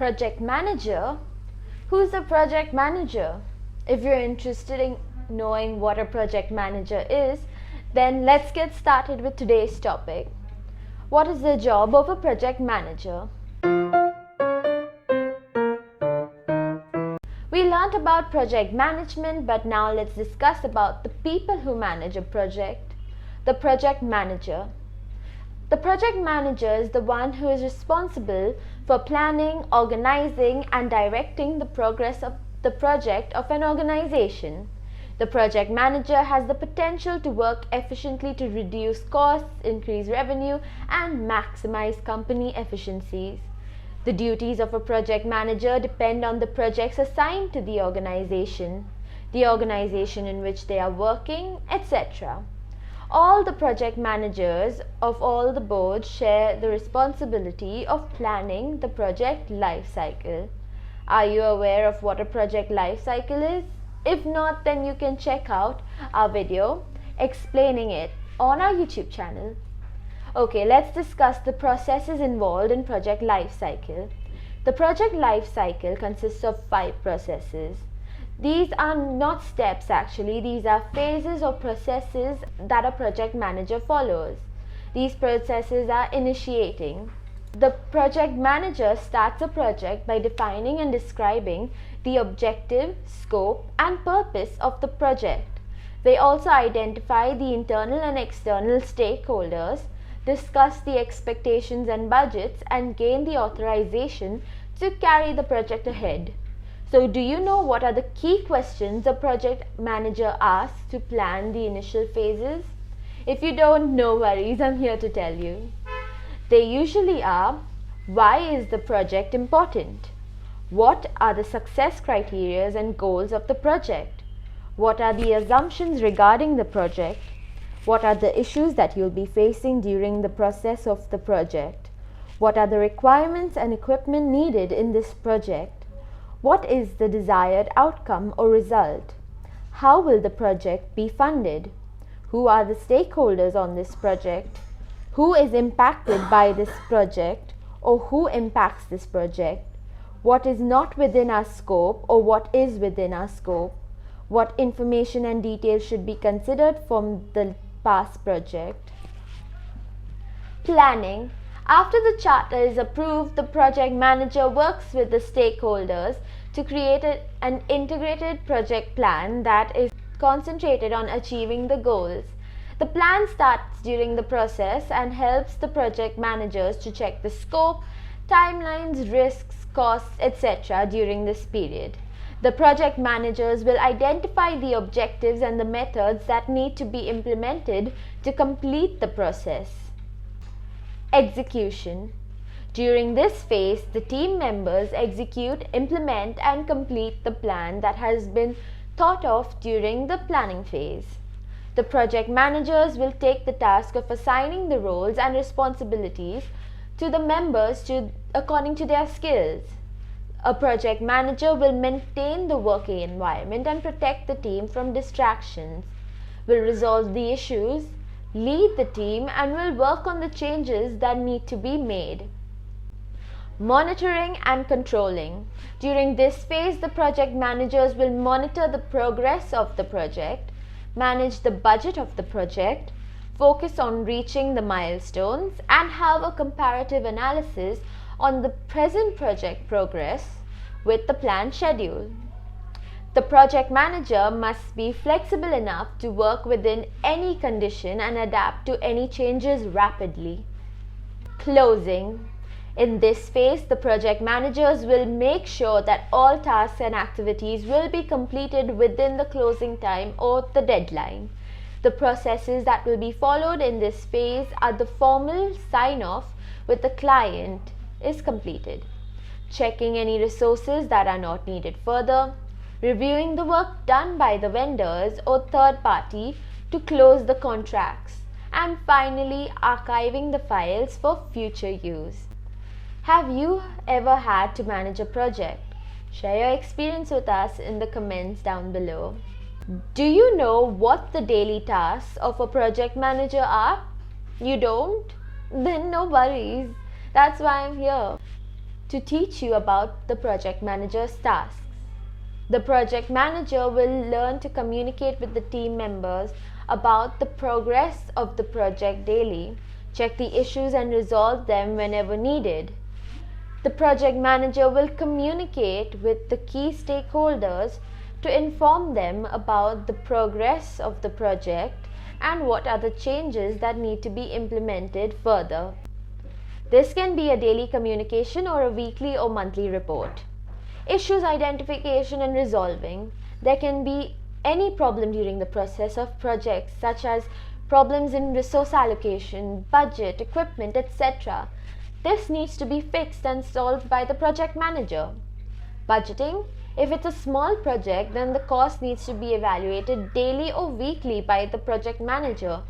Project manager? Who's a project manager? If you're interested in knowing what a project manager is, then let's get started with today's topic. What is the job of a project manager? We learned about project management, but now let's discuss about the people who manage a project. The project manager. The project manager is the one who is responsible for planning, organizing, and directing the progress of the project of an organization. The project manager has the potential to work efficiently to reduce costs, increase revenue, and maximize company efficiencies. The duties of a project manager depend on the projects assigned to the organization in which they are working, etc. All the project managers of all the boards share the responsibility of planning the project life cycle. Are you aware of what a project life cycle is? If not, then you can check out our video explaining it on our YouTube channel. Okay, let's discuss the processes involved in project life cycle. The project life cycle consists of 5 processes. These are not steps actually, these are phases or processes that a project manager follows. These processes are initiating. The project manager starts a project by defining and describing the objective, scope, and purpose of the project. They also identify the internal and external stakeholders, discuss the expectations and budgets, and gain the authorization to carry the project ahead. So, do you know what are the key questions a project manager asks to plan the initial phases? If you don't, no worries, I'm here to tell you. They usually are: why is the project important? What are the success criteria and goals of the project? What are the assumptions regarding the project? What are the issues that you'll be facing during the process of the project? What are the requirements and equipment needed in this project? What is the desired outcome or result? How will the project be funded? Who are the stakeholders on this project? Who is impacted by this project, or who impacts this project? What is not within our scope, or what is within our scope? What information and details should be considered from the past project? Planning. After the charter is approved, the project manager works with the stakeholders to create an integrated project plan that is concentrated on achieving the goals. The plan starts during the process and helps the project managers to check the scope, timelines, risks, costs, etc. during this period. The project managers will identify the objectives and the methods that need to be implemented to complete the process. Execution. During this phase, the team members execute, implement, and complete the plan that has been thought of during the planning phase. The project managers will take the task of assigning the roles and responsibilities to the members according to their skills. A project manager will maintain the working environment and protect the team from distractions, will resolve the issues, lead the team, and will work on the changes that need to be made. Monitoring and controlling. During this phase, the project managers will monitor the progress of the project, manage the budget of the project, focus on reaching the milestones, and have a comparative analysis on the present project progress with the planned schedule. The project manager must be flexible enough to work within any condition and adapt to any changes rapidly. Closing. In this phase, the project managers will make sure that all tasks and activities will be completed within the closing time or the deadline. The processes that will be followed in this phase are: the formal sign-off with the client is completed, checking any resources that are not needed further, reviewing the work done by the vendors or third party to close the contracts, and finally archiving the files for future use. Have you ever had to manage a project? Share your experience with us in the comments down below. Do you know what the daily tasks of a project manager are? You don't? Then no worries. That's why I'm here. to teach you about the project manager's tasks. The project manager will learn to communicate with the team members about the progress of the project daily, check the issues and resolve them whenever needed. The project manager will communicate with the key stakeholders to inform them about the progress of the project and what are the changes that need to be implemented further. This can be a daily communication or a weekly or monthly report. Issues identification and resolving. There can be any problem during the process of projects, such as problems in resource allocation, budget, equipment, etc. This needs to be fixed and solved by the project manager. Budgeting. If it's a small project, then the cost needs to be evaluated daily or weekly by the project manager.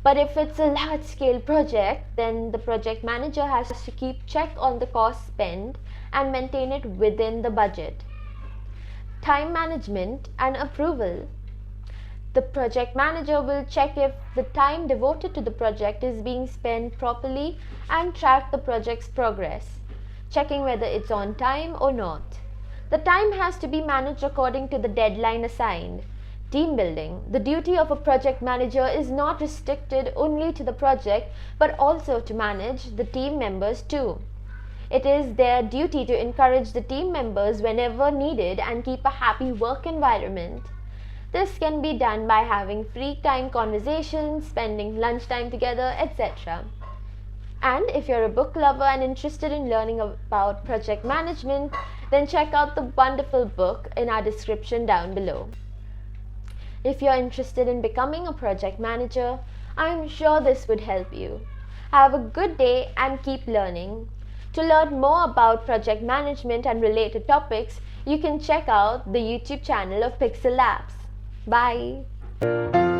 But if it's a large scale project, then the project manager has to keep check on the cost spent and maintain it within the budget. Time management and approval. The project manager will check if the time devoted to the project is being spent properly and track the project's progress, checking whether it's on time or not. The time has to be managed according to the deadline assigned. Team building. The duty of a project manager is not restricted only to the project but also to manage the team members too. It is their duty to encourage the team members whenever needed and keep a happy work environment. This can be done by having free time conversations, spending lunchtime together, etc. And if you're a book lover and interested in learning about project management, then check out the wonderful book in our description down below. If you're interested in becoming a project manager, I'm sure this would help you. Have a good day and keep learning. To learn more about project management and related topics, you can check out the YouTube channel of Pixel Labs. Bye!